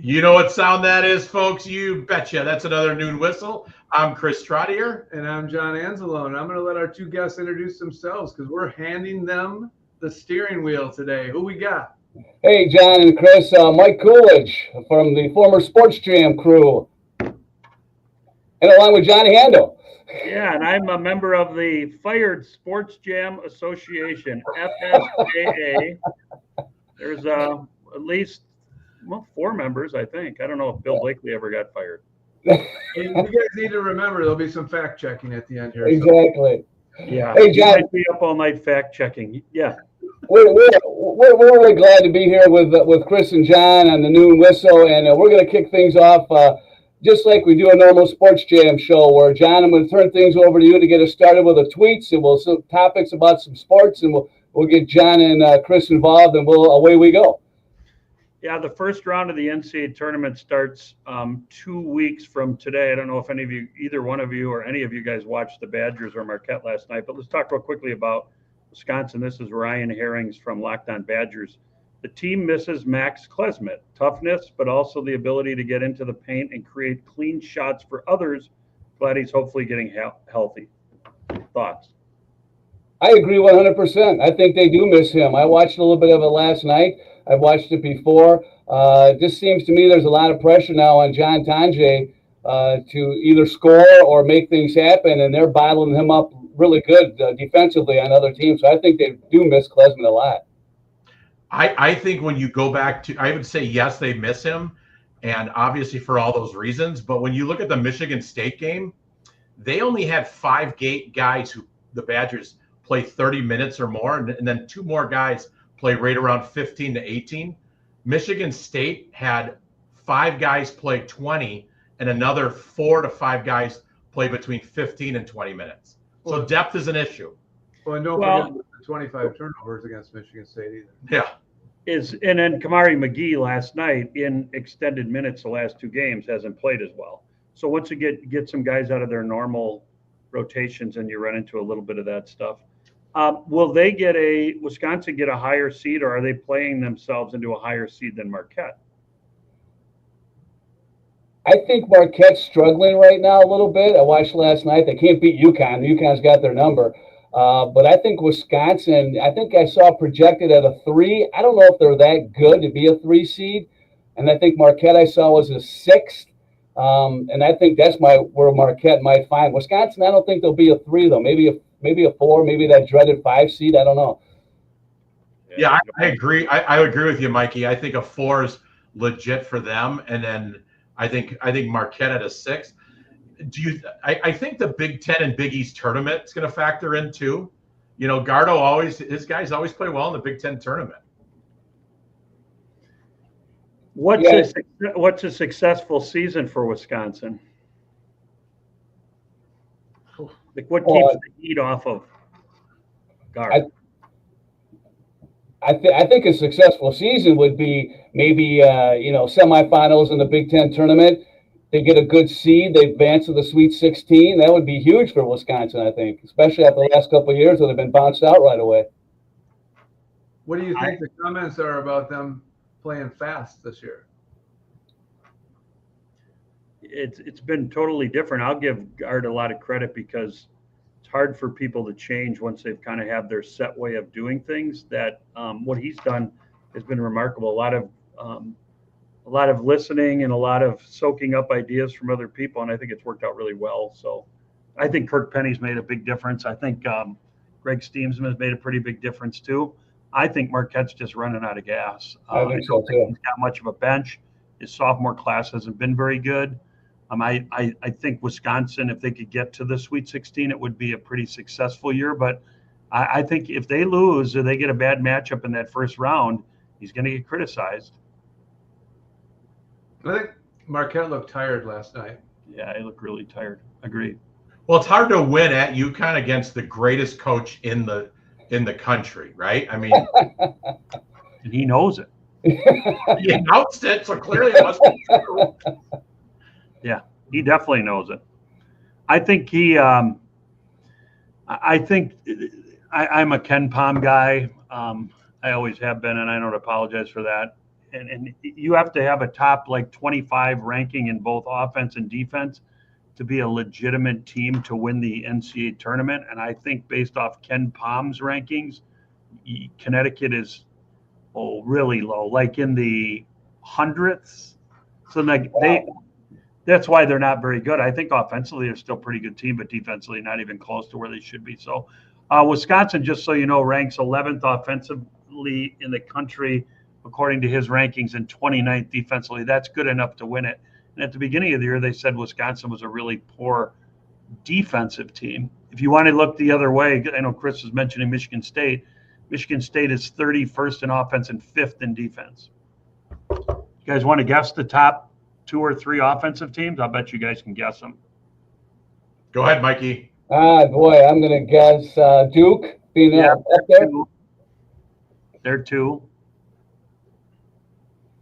You know what sound that is, folks? You betcha. That's another Noon Whistle. I'm Chris Trottier. And I'm John Anzalone. And I'm going to let our two guests introduce themselves because we're handing them the steering wheel today. Who we got? Hey, John and Chris. Mike Coolidge from the former Sports Jam crew. And along with Johnny Handel. Yeah, and I'm a member of the Fired Sports Jam Association, FSJA. There's at least 4 members, I think. I don't know if Bill Blakely ever got fired. You guys need to remember there'll be some fact checking at the end here. Exactly. Yeah. Hey, John. Might be up all night fact checking. Yeah. We're really glad to be here with Chris and John on the Noon Whistle, and we're going to kick things off just like we do a normal Sports Jam show. Where John, I'm going to turn things over to you to get us started with the tweets, and we'll some topics about some sports, and we'll get John and Chris involved, and away we go. Yeah, the first round of the NCAA tournament starts 2 weeks from today. I don't know if any of you, either one of you or any of you guys watched the Badgers or Marquette last night, but let's talk real quickly about Wisconsin. This is Ryan Herrings from Locked On Badgers. The team misses Max Klesmit, toughness, but also the ability to get into the paint and create clean shots for others. Glad he's hopefully getting healthy. Thoughts? I agree 100%. I think they do miss him. I watched a little bit of it last night. I've watched it before. It just seems to me there's a lot of pressure now on John Tonje to either score or make things happen, and they're bottling him up really good defensively on other teams. So I think they do miss Klesmit a lot. I think when you go back to, I would say, yes, they miss him, and obviously for all those reasons. But when you look at the Michigan State game, they only had 5 guys who the Badgers play 30 minutes or more, and then 2 more guys play right around 15 to 18. Michigan State had 5 guys play 20 and another 4 to 5 guys play between 15 and 20 minutes. So depth is an issue. Well, and don't forget the 25 turnovers against Michigan State either. Yeah. And then Kamari McGee last night in extended minutes the last 2 games hasn't played as well. So once you get some guys out of their normal rotations and you run into a little bit of that stuff. Will Wisconsin get a higher seed, or are they playing themselves into a higher seed than Marquette? I think Marquette's struggling right now a little bit. I watched last night. They can't beat UConn. UConn's got their number. But I think Wisconsin, I think I saw projected at a 3. I don't know if they're that good to be a 3 seed. And I think Marquette I saw was a 6th. And I think that's where Marquette might find. Wisconsin, I don't think they'll be a 3, though. Maybe a 4, maybe that dreaded 5 seed. I don't know. Yeah, I agree. I agree with you, Mikey. I think a 4 is legit for them, and then I think Marquette at a 6. I think the Big Ten and Big East tournament is going to factor in too. You know, his guys always play well in the Big Ten tournament. What's a successful season for Wisconsin? Like what keeps the heat off of guard? I think a successful season would be maybe semifinals in the Big Ten tournament. They get a good seed. They advance to the Sweet 16. That would be huge for Wisconsin, I think, especially after the last couple of years where they've been bounced out right away. What do you think the comments are about them playing fast this year? It's been totally different. I'll give guard a lot of credit because it's hard for people to change once they've kind of have their set way of doing things. That what he's done has been remarkable. A lot of listening and a lot of soaking up ideas from other people, and I think it's worked out really well. So I think Kirk Penny's made a big difference. I think Greg Steamsman has made a pretty big difference too. I think Marquette's just running out of gas. I think so too. He's got much of a bench. His sophomore class hasn't been very good. I think Wisconsin, if they could get to the Sweet 16, it would be a pretty successful year. But I think if they lose or they get a bad matchup in that first round, he's going to get criticized. I think Marquette looked tired last night. Yeah, he looked really tired. Agreed. Well, it's hard to win at UConn against the greatest coach in the country, right? I mean, and he knows it. He announced it, so clearly it must be true. Yeah, he definitely knows it. I think I'm a Ken Palm guy. I always have been, and I don't apologize for that. and you have to have a top like 25 ranking in both offense and defense to be a legitimate team to win the NCAA tournament. And I think based off Ken Palm's rankings, Connecticut is really low, like in the hundredths. So like that's why they're not very good. I think offensively they're still a pretty good team, but defensively not even close to where they should be. So Wisconsin, just so you know, ranks 11th offensively in the country according to his rankings and 29th defensively. That's good enough to win it. And at the beginning of the year, they said Wisconsin was a really poor defensive team. If you want to look the other way, I know Chris was mentioning Michigan State. Michigan State is 31st in offense and 5th in defense. You guys want to guess the top 2 or 3 offensive teams? I'll bet you guys can guess them. Go ahead, Mikey. Boy, I'm going to guess Duke being up there. They're 2.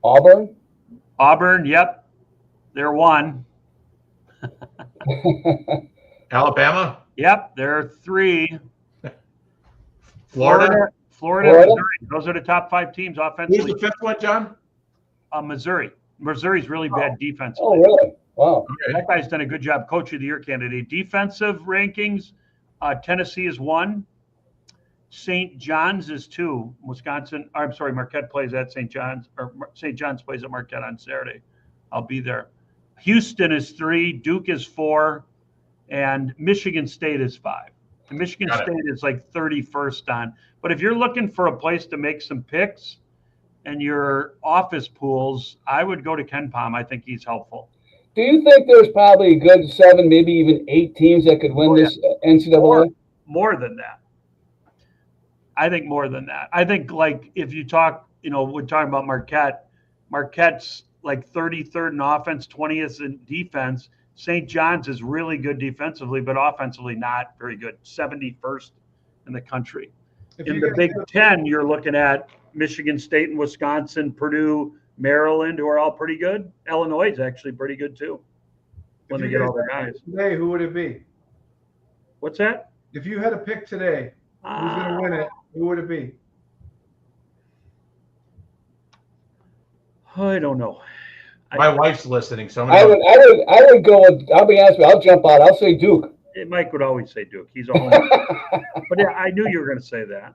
Auburn, yep. They're 1. Alabama? Yep, they're 3. Florida, Missouri. Those are the top 5 teams offensively. Who's the 5th one, John? Missouri. Missouri's really bad defense. Oh, really? Wow. Okay. That guy's done a good job. Coach of the Year candidate. Defensive rankings, Tennessee is 1. St. John's is 2. Marquette plays at St. John's, or St. John's plays at Marquette on Saturday. I'll be there. Houston is 3. Duke is 4. And Michigan State is 5. And Michigan State is like 31st on. But if you're looking for a place to make some picks and your office pools, I would go to Ken Palm. I think he's helpful. Do you think there's probably a good 7, maybe even 8 teams that could win this NCAA? More than that. I think more than that. I think like if you talk, we're talking about Marquette. Marquette's like 33rd in offense, 20th in defense. St. John's is really good defensively, but offensively not very good. 71st in the country. In the Big Ten, you're looking at Michigan State and Wisconsin, Purdue, Maryland, who are all pretty good. Illinois is actually pretty good too when they get all their guys. Today, who would it be? What's that? If you had a pick today, who's going to win it? Who would it be? I don't know. My wife's listening, so I would go with, I'll be honest with you, I'll jump out. I'll say Duke. Mike would always say Duke. He's a homer. But yeah, I knew you were going to say that.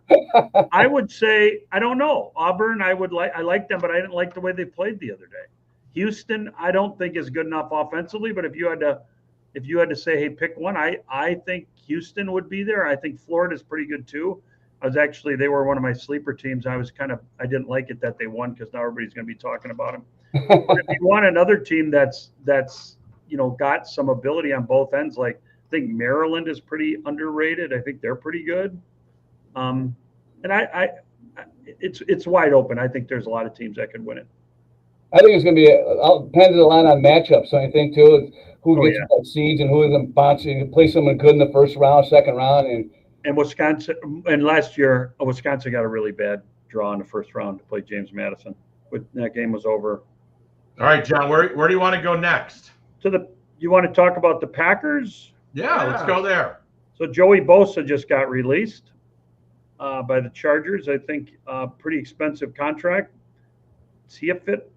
I would say, I don't know. Auburn, I like them, but I didn't like the way they played the other day. Houston, I don't think is good enough offensively, but if you had to say, hey, pick one, I think Houston would be there. I think Florida's pretty good too. They were one of my sleeper teams. I didn't like it that they won because now everybody's going to be talking about them. But if you want another team that's got some ability on both ends, like I think Maryland is pretty underrated. I think they're pretty good. And it's wide open. I think there's a lot of teams that could win it. I think it's going to be depends a lot on matchups. So I think too, who gets that seeds and who is them bouncing. Play someone good in the first round, second round, and Wisconsin. And last year, Wisconsin got a really bad draw in the first round to play James Madison. But that game was over. All right, John, where do you want to go next? You want to talk about the Packers? Yeah, let's go there. So Joey Bosa just got released by the Chargers. I think pretty expensive contract. Is he a fit?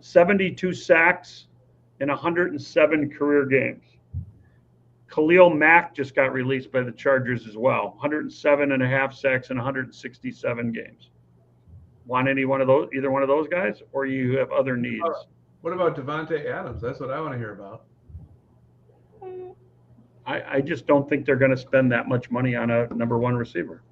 72 sacks in 107 career games. Khalil Mack just got released by the Chargers as well. 107.5 sacks in 167 games. Want either one of those guys, or you have other needs? What about Devontae Adams? That's what I want to hear about. I just don't think they're going to spend that much money on a number 1 receiver.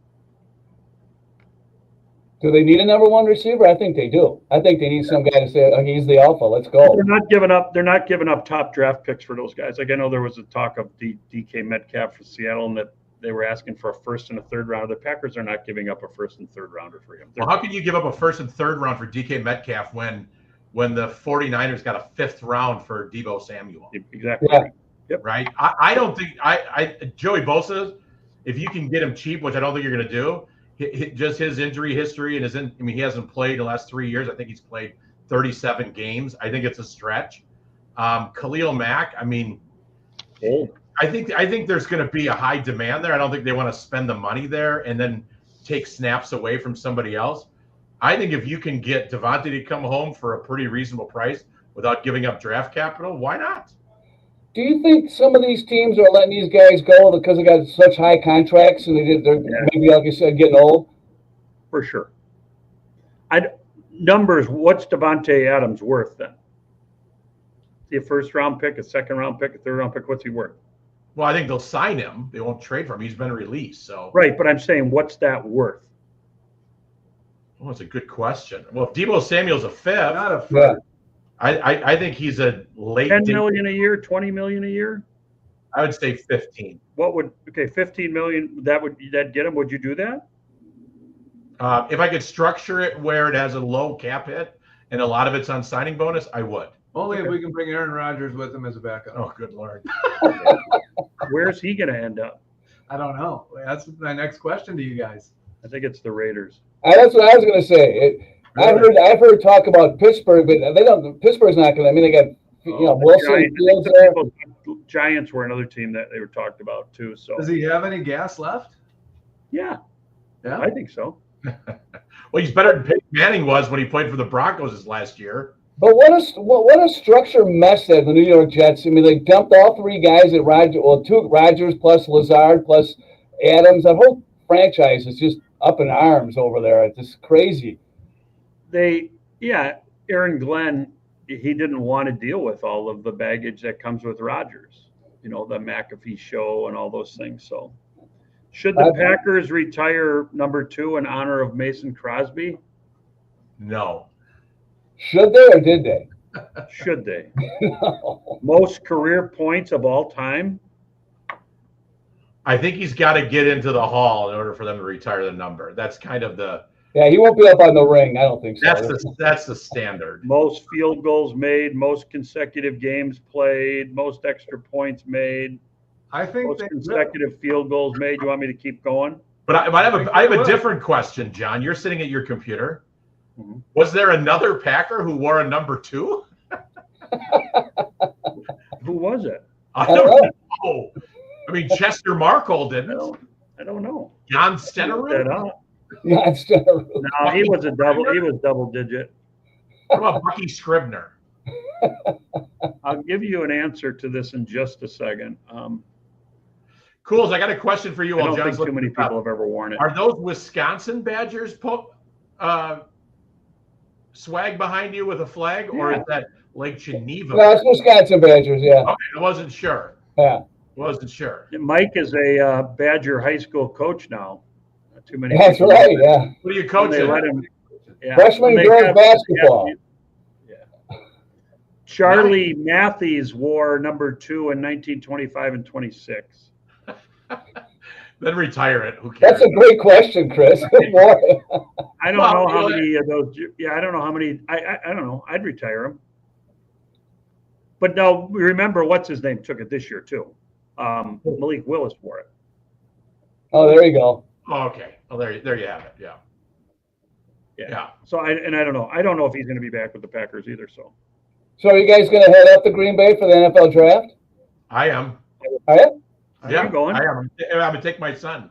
Do they need a number 1 receiver? I think they do. I think they need some guy to say, he's the alpha. Let's go. They're not giving up top draft picks for those guys. Like I know there was a talk of DK Metcalf for Seattle, and that they were asking for a first and a third rounder. The Packers are not giving up a first and third rounder for him. Well, how can you give up a first and third round for DK Metcalf when the 49ers got a 5th round for Deebo Samuel? Exactly. Yeah. Yep. Right. I don't think Joey Bosa, if you can get him cheap, which I don't think you're going to do, just his injury history and he hasn't played the last 3 years. I think he's played 37 games. I think it's a stretch. Khalil Mack, I think there's going to be a high demand there. I don't think they want to spend the money there and then take snaps away from somebody else. I think if you can get Devontae to come home for a pretty reasonable price without giving up draft capital, why not? Do you think some of these teams are letting these guys go because they got such high contracts and they're maybe, like you said, getting old? For sure. Numbers, what's Devontae Adams worth then? A first-round pick, a second-round pick, a third-round pick, what's he worth? Well, I think they'll sign him. They won't trade for him. He's been released. So right, but I'm saying, what's that worth? Well, that's a good question. Well, if Deebo Samuel's a fifth, Not a first. I think he's a late 10 million a year, 20 million a year? I would say 15. What would 15 million, that get him? Would you do that? If I could structure it where it has a low cap hit and a lot of it's on signing bonus, I would. Only if we can bring Aaron Rodgers with him as a backup. Oh, good Lord. Where's he going to end up? I don't know. That's my next question to you guys. I think it's the Raiders. That's what I was going to say. I've heard talk about Pittsburgh, but they don't. Pittsburgh's not going to. I mean, they got Wilson, Fields there. Giants were another team that they were talked about too. So does he have any gas left? Yeah, I think so. Well, he's better than Peyton Manning was when he played for the Broncos his last year. But what a structure mess that the New York Jets. I mean, they dumped all three guys at Rodgers plus Lazard plus Adams. That whole franchise is just up in arms over there. It's just crazy. Aaron Glenn, he didn't want to deal with all of the baggage that comes with Rodgers. The McAfee show and all those things. So, should the Packers retire number 2 in honor of Mason Crosby? No. Should they or did they? Should they? No. Most career points of all time? I think he's got to get into the Hall in order for them to retire the number. That's kind of the. Yeah, he won't be up on the ring. I don't think so. That's the standard. Most field goals made, most consecutive games played, most extra points made. I think most consecutive field goals made. You want me to keep going? But I have a different question, John. You're sitting at your computer. Mm-hmm. Was there another Packer who wore a number 2? Who was it? I don't know. I mean, Chester Markle didn't. I don't know. John Stenerud? Yeah, No, he was double digit. What about Bucky Scribner? I'll give you an answer to this in just a second. Cools, I got a question for you. I don't think too many people have ever worn it. Are those Wisconsin Badgers swag behind you with a flag, or is that Lake Geneva? No, it's Wisconsin Badgers, yeah. Okay, I wasn't sure. Yeah. Wasn't sure. Mike is a Badger high school coach now. Not too many. That's right, yeah. What are you coaching? They let him. Freshman girls basketball. Charlie Matthews wore number 2 in 1925 and 26. Then retire it. Who cares? That's a great question, Chris. I don't know how many of those. Yeah, I don't know how many. I don't know. I'd retire him. But no, remember what's his name took it this year too. Malik Willis wore it. Oh, there you go. Oh, okay. Well, there you have it. Yeah. So I don't know. I don't know if he's going to be back with the Packers either. So are you guys going to head up to Green Bay for the NFL draft? I am. Are you? Yeah, I'm going. I am. I'm going to take my son.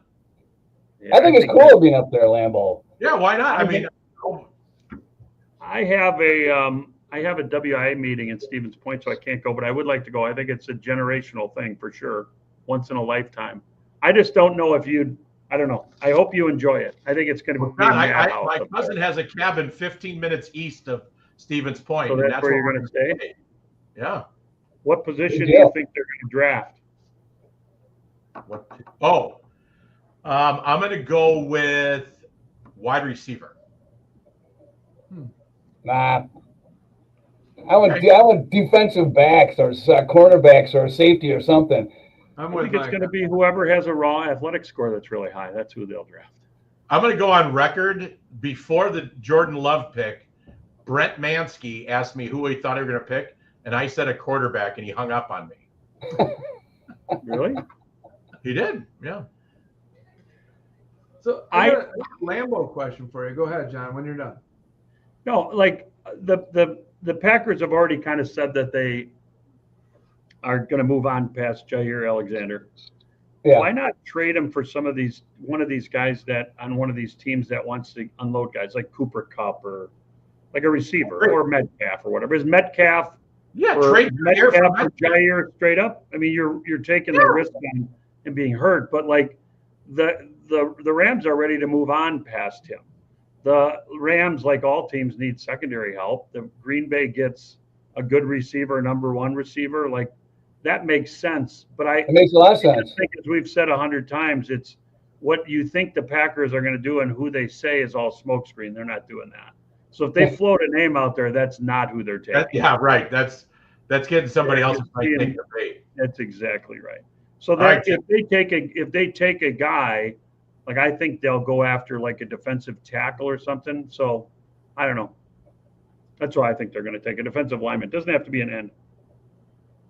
Yeah, I think it's cool being up there, Lambeau. Yeah, why not? I have a WIA meeting in Stevens Point, so I can't go, but I would like to go. I think it's a generational thing for sure, once in a lifetime. I just don't know if I don't know. I hope you enjoy it. I think it's going to be my cousin has a cabin 15 minutes east of Stevens Point. So that's where you're going to stay? Yeah. What position do you think they're going to draft? I'm going to go with wide receiver. Nah. I want defensive backs or cornerbacks or safety or something. I think it's going to be whoever has a raw athletic score that's really high. That's who they'll draft. I'm going to go on record. Before the Jordan Love pick, Brent Mansky asked me who he thought they were going to pick, and I said a quarterback, and he hung up on me. Really? He did, yeah. So I got a Lambeau question for you. Go ahead, John, when you're done. No, like the Packers have already kind of said that they are going to move on past Jair Alexander. Yeah. Why not trade him for one of these guys that on one of these teams that wants to unload guys like Cooper Kupp or like a receiver or Metcalf or whatever? Is Metcalf trade Metcalf for Jair straight up? I mean, you're taking the risk on him being hurt, but like the Rams are ready to move on past him. The Rams, like all teams, need secondary help. The Green Bay gets a good receiver, number one receiver, like that makes sense. But it makes a lot of sense. I think, as we've said 100 times, it's what you think the Packers are going to do and who they say is all smokescreen. They're not doing that. So if they float a name out there, that's not who they're taking. Right. That's getting somebody else to take their bait. That's exactly right. So that if they take a guy, like I think they'll go after like a defensive tackle or something. So I don't know. That's why I think they're going to take a defensive lineman. It doesn't have to be an end.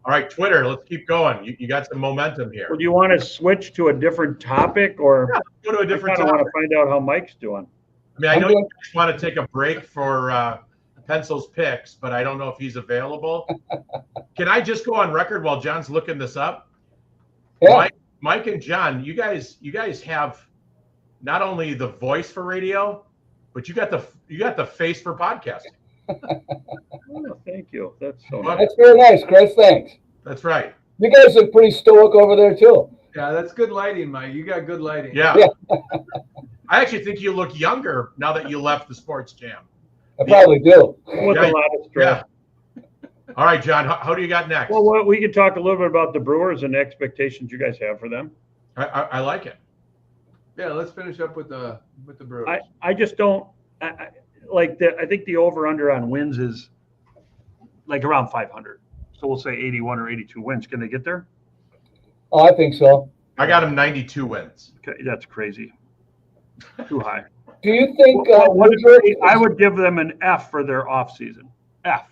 All right, Twitter, let's keep going. You got some momentum here. Well, do you want to switch to a different topic, or go to a different topic? I want to find out how Mike's doing. I mean, I know you just want to take a break for Pencil's picks, but I don't know if he's available. Can I just go on record while John's looking this up? Yeah. Mike and John, you guys have not only the voice for radio, but you got the face for podcasting. Oh, thank you. That's so nice. That's very nice, Chris. Thanks. That's right. You guys look pretty stoic over there too. Yeah, that's good lighting, Mike. You got good lighting. Yeah. I actually think you look younger now that you left the Sports Jam. I probably do. With a lot of stress. Yeah. All right, John, how do you got next? Well, we can talk a little bit about the Brewers and the expectations you guys have for them. I like it. Yeah, let's finish up with the Brewers. I just don't I think the over-under on wins is like around 500. So we'll say 81 or 82 wins. Can they get there? Oh, I think so. I got him 92 wins. Okay, that's crazy. Too high. Do you think I would give them an F for their offseason? F.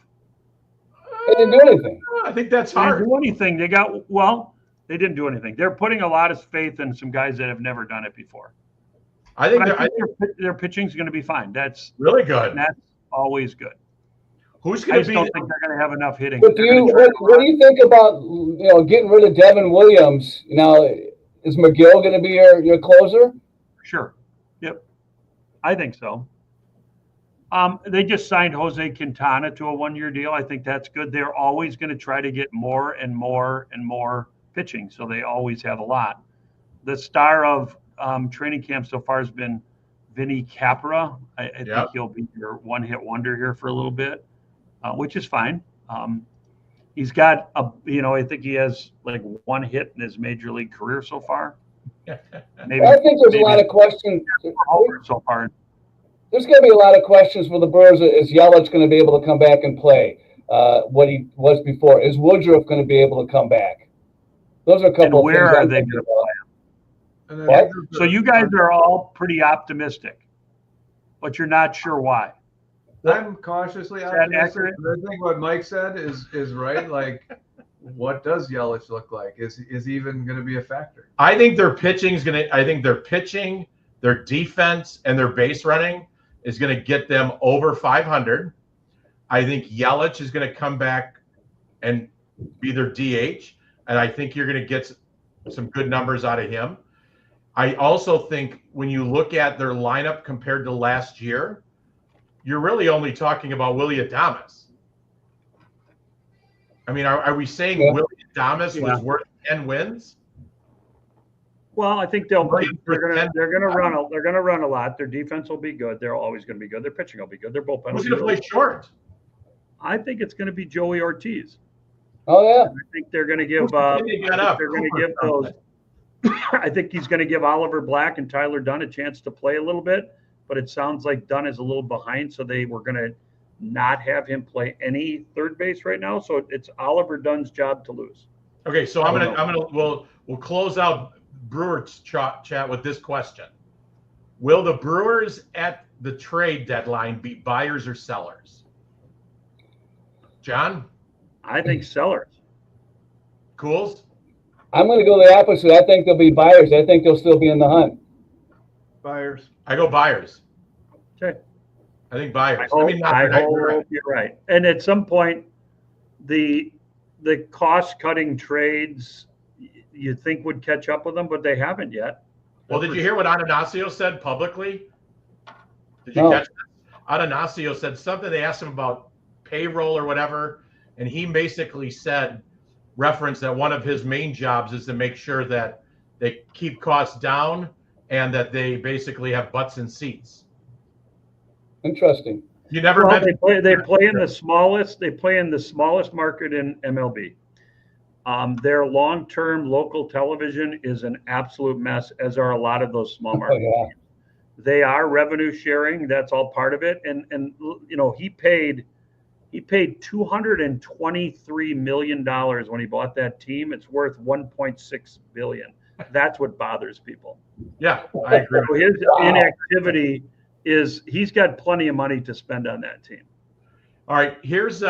They didn't do anything. I think that's They hard. didn't do anything. They didn't do anything. They're putting a lot of faith in some guys that have never done it before. I think their pitching is going to be fine. That's really good. That's always good. Who's I going to just be? don't think they're going to have enough hitting. But what do you think about getting rid of Devin Williams? Now, is McGill going to be your closer? Sure. Yep. I think so. They just signed Jose Quintana to a one-year deal. I think that's good. They're always going to try to get more and more and more pitching, so they always have a lot. The star of training camp so far has been Vinny Capra. I think he'll be your one-hit wonder here for a little bit, which is fine. He's got I think he has like one hit in his major league career so far. I think there's a lot of questions so far. There's going to be a lot of questions for the Brewers. Is Yelich going to be able to come back and play what he was before? Is Woodruff going to be able to come back? Those are a couple of things. Where are they going to play? What? So you guys are all pretty optimistic, but you're not sure why. I'm cautiously optimistic. I think what Mike said is right. Like, what does Yelich look like? Is he even going to be a factor? I think their pitching, their defense, and their base running is going to get them over 500. I think Yelich is going to come back and be their DH, and I think you're going to get some good numbers out of him. I also think when you look at their lineup compared to last year, you're really only talking about Willy Adames. I mean, are we saying Willy Adames was worth 10 wins? Well, I think they're gonna run a lot. Their defense will be good. They're always going to be good. Their pitching will be good. Their bullpen. Who's going to play short? I think it's going to be Joey Ortiz. Oh yeah. I think they're going to give. They're going to give those. I think he's going to give Oliver Black and Tyler Dunn a chance to play a little bit, but it sounds like Dunn is a little behind, so they were going to not have him play any third base right now. So it's Oliver Dunn's job to lose. Okay, so we'll close out Brewers chat with this question. Will the Brewers at the trade deadline be buyers or sellers? John? I think sellers. Cools? I'm going to go the opposite. I think they'll be buyers. I think they'll still be in the hunt. Buyers. I go buyers. Okay. I think buyers. I hope you're right. And at some point, the cost-cutting trades, you think would catch up with them, but they haven't yet. Well, did you hear what Atanasio said publicly? Did you No. catch that? Atanasio said something. They asked him about payroll or whatever, and he basically referenced that one of his main jobs is to make sure that they keep costs down and that they basically have butts in seats. Interesting. You never Well, mentioned they play in the smallest. They play in the smallest market in MLB. Their long-term local television is an absolute mess, as are a lot of those small market yeah. teams. They are revenue sharing. That's all part of it. And you know, he paid $223 million when he bought that team. It's worth $1.6 billion. That's what bothers people. Yeah, I agree. So his inactivity is he's got plenty of money to spend on that team. All right, let's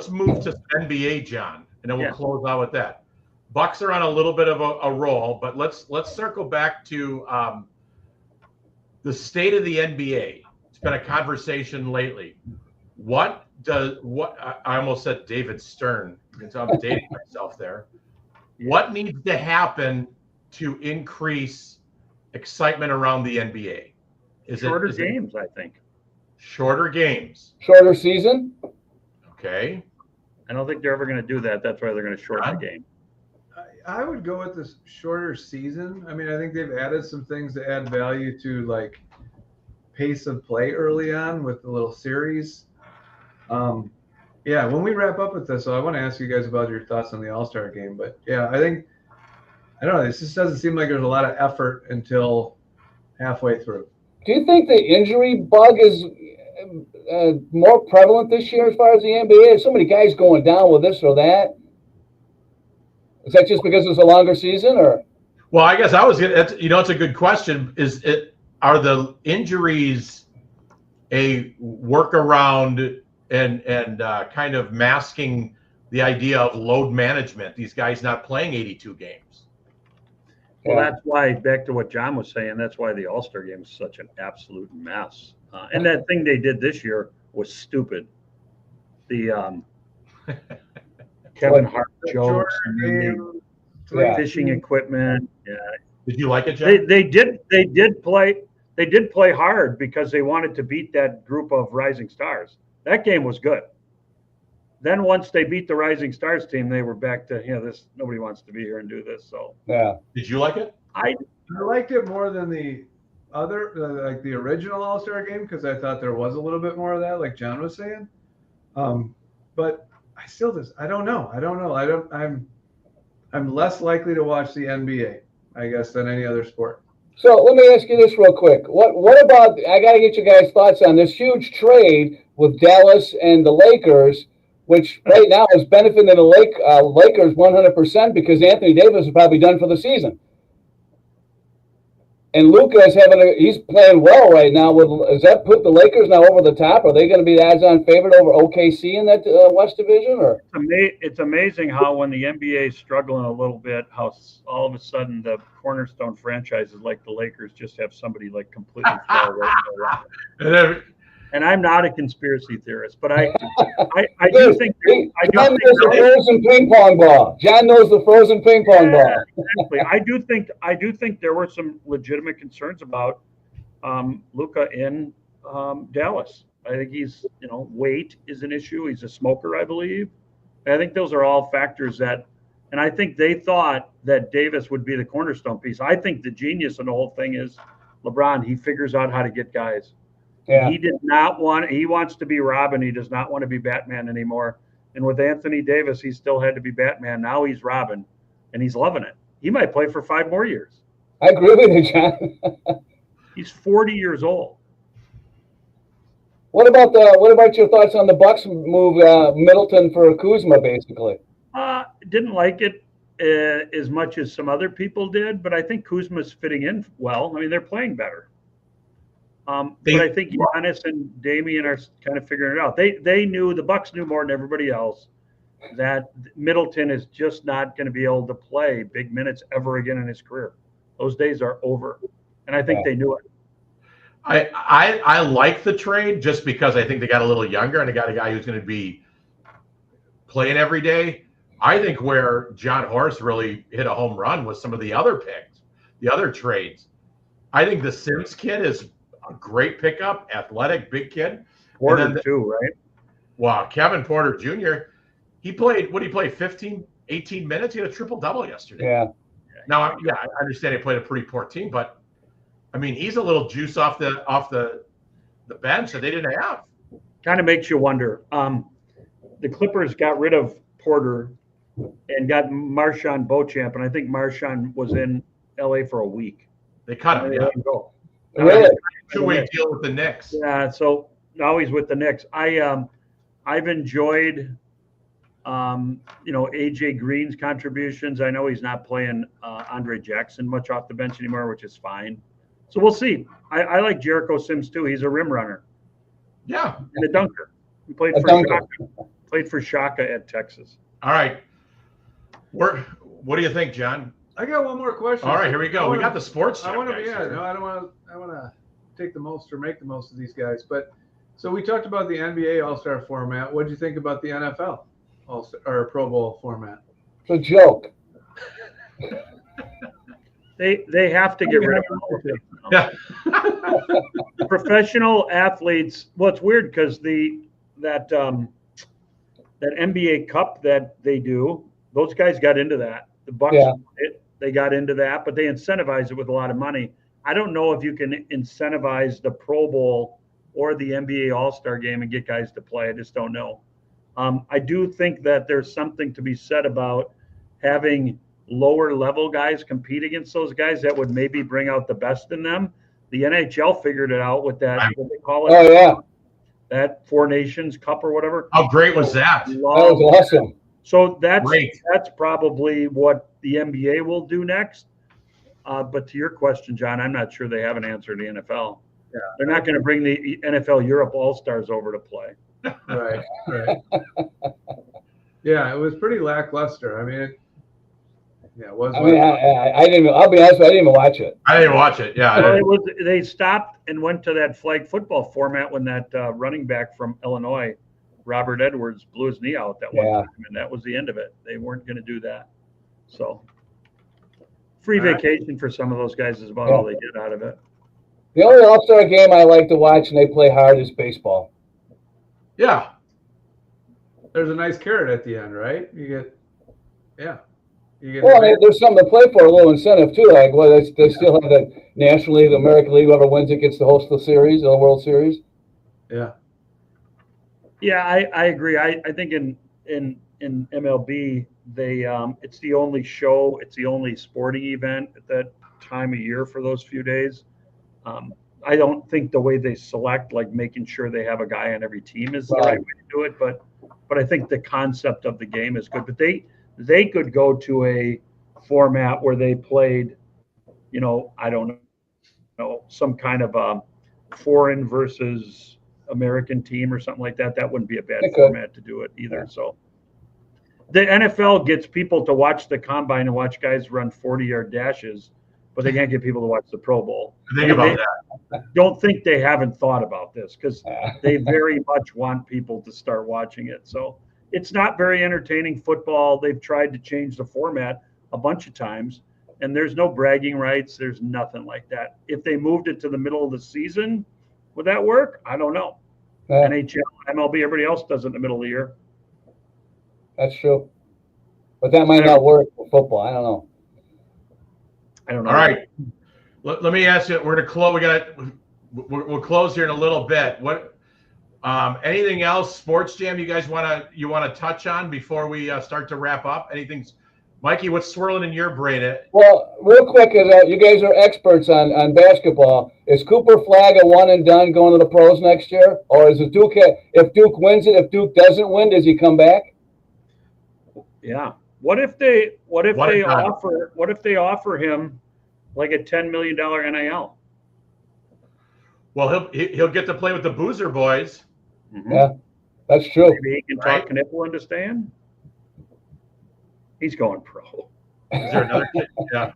move to NBA, John, and then we'll close out with that. Bucks are on a little bit of a roll, but let's circle back to the state of the NBA. It's been a conversation lately. I almost said David Stern. I'm dating myself there. What needs to happen to increase excitement around the NBA? Shorter games, I think. Shorter games. Shorter season? Okay. I don't think they're ever going to do that. That's why they're going to shorten the game. I would go with this shorter season. I mean, I think they've added some things to add value to like pace of play early on with the little series. Yeah, when we wrap up with this, so I want to ask you guys about your thoughts on the All-Star game. But yeah, I don't know. This just doesn't seem like there's a lot of effort until halfway through. Do you think the injury bug is more prevalent this year as far as the NBA? There's so many guys going down with this or that. Is that just because it's a longer season, or? Well, I guess it's a good question. Are the injuries a workaround and kind of masking the idea of load management? These guys not playing 82 games. Well, that's why, back to what John was saying, that's why the All-Star game is such an absolute mess. And that thing they did this year was stupid. The Kevin Hart jokes, fishing equipment. Yeah. Did you like it, John? They did play hard because they wanted to beat that group of Rising Stars. That game was good. Then once they beat the Rising Stars team, they were back to this. Nobody wants to be here and do this. So yeah. Did you like it? I liked it more than the other, like the original All-Star game, because I thought there was a little bit more of that, like John was saying. But I don't know. I'm less likely to watch the NBA, I guess, than any other sport. So let me ask you this real quick. What about, I got to get you guys' thoughts on this huge trade with Dallas and the Lakers, which right now is benefiting the Lakers 100% because Anthony Davis is probably done for the season. And Luka is he's playing well right now. Does that put the Lakers now over the top? Are they going to be the odds-on favorite over OKC in that West Division? Or it's amazing how when the NBA is struggling a little bit, how all of a sudden the cornerstone franchises like the Lakers just have somebody like completely fall right around. And I'm not a conspiracy theorist, but I do think John knows the frozen ping pong ball. John knows the frozen ping pong ball. Exactly. I do think there were some legitimate concerns about Luka in Dallas. I think he's weight is an issue. He's a smoker, I believe. I think those are all factors and I think they thought that Davis would be the cornerstone piece. I think the genius in the whole thing is LeBron. He figures out how to get guys. Yeah. He wants to be Robin. He does not want to be Batman anymore. And with Anthony Davis, he still had to be Batman. Now he's Robin, and he's loving it. He might play for 5 more years. I agree with you, John. He's 40 years old. What about your thoughts on the Bucks move Middleton for Kuzma, basically? Didn't like it as much as some other people did, but I think Kuzma's fitting in well. I mean, they're playing better. But I think Giannis and Damian are kind of figuring it out. The Bucks knew more than everybody else that Middleton is just not going to be able to play big minutes ever again in his career. Those days are over, and I think they knew it. I like the trade just because I think they got a little younger and they got a guy who's going to be playing every day. I think where John Horst really hit a home run was some of the other picks, the other trades. I think the Sims kid is a great pickup, athletic, big kid. Porter too, right? Wow, Kevin Porter Jr., he played 15, 18 minutes. He had a triple-double yesterday. Yeah. Now, I understand he played a pretty poor team, but, I mean, he's a little juice off the bench that they didn't have. Kind of makes you wonder. The Clippers got rid of Porter and got Marshawn Beauchamp, and I think Marshawn was in L.A. for a week. They cut him. They let him go. Really? Two-way deal with the Knicks. Yeah, so now he's with the Knicks. I've enjoyed, AJ Green's contributions. I know he's not playing Andre Jackson much off the bench anymore, which is fine. So we'll see. I like Jericho Sims too. He's a rim runner. Yeah. And a dunker. He played for Shaka at Texas. All right. What do you think, John? I got one more question. All right, here we go. We got the sports. I don't want to take the most or make the most of these guys, but so we talked about the NBA All-Star format. What do you think about the NFL or Pro Bowl format? It's a joke. They have to get rid of it. Yeah. Professional athletes. Well, it's weird because that NBA Cup that they do, those guys got into that. The Bucks, they got into that, but they incentivize it with a lot of money. I don't know if you can incentivize the Pro Bowl or the NBA All-Star game and get guys to play. I just don't know. I do think that there's something to be said about having lower level guys compete against those guys that would maybe bring out the best in them. The NHL figured it out with that, what they call it. Oh, yeah. That Four Nations Cup or whatever. How great was that? That was awesome. So that's probably what the NBA will do next. But to your question, John, I'm not sure they have an answer to the NFL. Yeah. They're not going to bring the NFL Europe All-Stars over to play. Right. Yeah, it was pretty lackluster. I mean, it was. I mean, I didn't. I'll be honest, I didn't even watch it. I didn't watch it. Yeah. Well, they stopped and went to that flag football format when that running back from Illinois, Robert Edwards, blew his knee out that one time, and that was the end of it. They weren't going to do that. So, free vacation for some of those guys is about all they get out of it. The only All-Star game I like to watch and they play hard is baseball. Yeah. There's a nice carrot at the end, right? You get. Well, there's something to play for, a little incentive too. Like, well, they still have the National League, the American League. Whoever wins it gets to host the series, the World Series. Yeah. Yeah, I agree. I think in MLB they it's the only show, it's the only sporting event at that time of year for those few days. I don't think the way they select, like making sure they have a guy on every team, is the right way to do it. But I think the concept of the game is good. But they could go to a format where they played, I don't know, some kind of foreign versus American team or something like that. That wouldn't be a bad format to do it either. Yeah. So the NFL gets people to watch the combine and watch guys run 40-yard dashes, but they can't get people to watch the Pro Bowl. Think about that. Don't think they haven't thought about this, because they very much want people to start watching it. So it's not very entertaining football. They've tried to change the format a bunch of times, and there's no bragging rights. There's nothing like that. If they moved it to the middle of the season, would that work? I don't know. NHL, MLB, everybody else does it in the middle of the year. That's true. But that might not work for football. I don't know. All right. Let me ask you. We're going to close. We'll close here in a little bit. What? Anything else, Sports Jam? You guys want to touch on before we start to wrap up? Anything, Mikey? What's swirling in your brain? Well, real quick, you guys are experts on basketball. Is Cooper Flag a one and done going to the pros next year, or is it Duke? If Duke wins it, if Duke doesn't win, does he come back? Yeah. What if they offer him like a $10 million NIL? Well, he'll get to play with the Boozer boys. Mm-hmm. Yeah, that's true. Maybe he can talk Knipple into staying. He's going pro. Is there another? Yeah.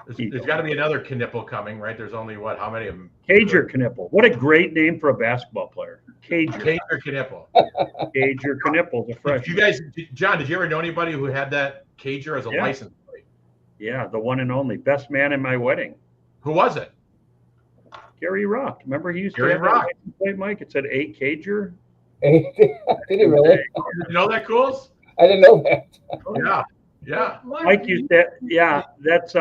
There's got to be another Knipple coming, right? There's only how many of them? Cager Knipple. What a great name for a basketball player. Cager. Knipple. Cager Knipple's a freshman. You guys, John, did you ever know anybody who had that Cager as a Yeah. license plate? Yeah, the one and only. Best man in my wedding. Who was it? Gary Rock. Remember he used Gary to have Rock. that license plate, Mike? It said 8 Cager. Did he really? Did you know that, Cools? I didn't know that. Yeah. Yeah. Mike used that. Yeah, that's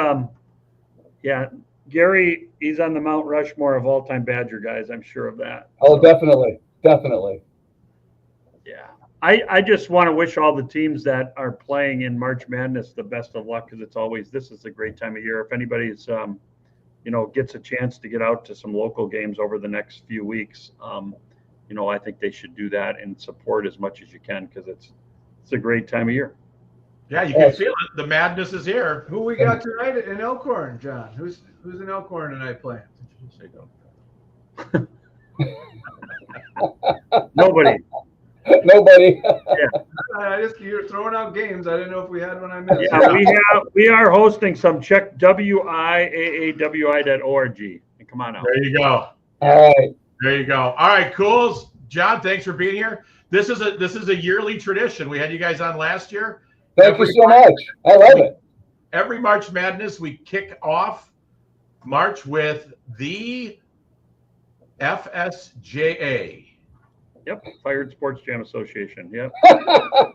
yeah. Gary, he's on the Mount Rushmore of all-time Badger guys. I'm sure of that. Oh, definitely. Definitely. Yeah. I just want to wish all the teams that are playing in March Madness the best of luck, because this is a great time of year. If anybody's gets a chance to get out to some local games over the next few weeks, I think they should do that and support as much as you can, because it's a great time of year. Yeah, you can feel it. The madness is here. Who we got tonight in Elkhorn, John? Who's in Elkhorn tonight playing? Nobody. Nobody. You're throwing out games. I didn't know if we had one I missed. Yeah, we are hosting some. Check wiaawi.org and come on out. There you go. All right. There you go. All right, Cools. John, thanks for being here. This is a yearly tradition. We had you guys on last year. Thank you so much. I love it. Every March Madness, we kick off March with the FSJA. Yep, Fired Sports Jam Association. Yep.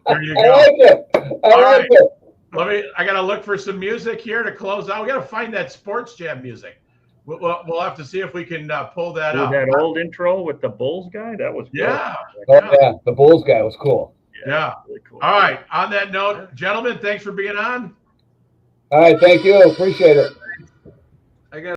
There you I go. like it. I like it. I gotta look for some music here to close out. We gotta find that Sports Jam music. We'll have to see if we can pull that up. That old intro with the Bulls guy, that was cool. Yeah. Oh, yeah. The Bulls guy was cool. Yeah. Really cool. All right. On that note, gentlemen, thanks for being on. All right. Thank you. Appreciate it.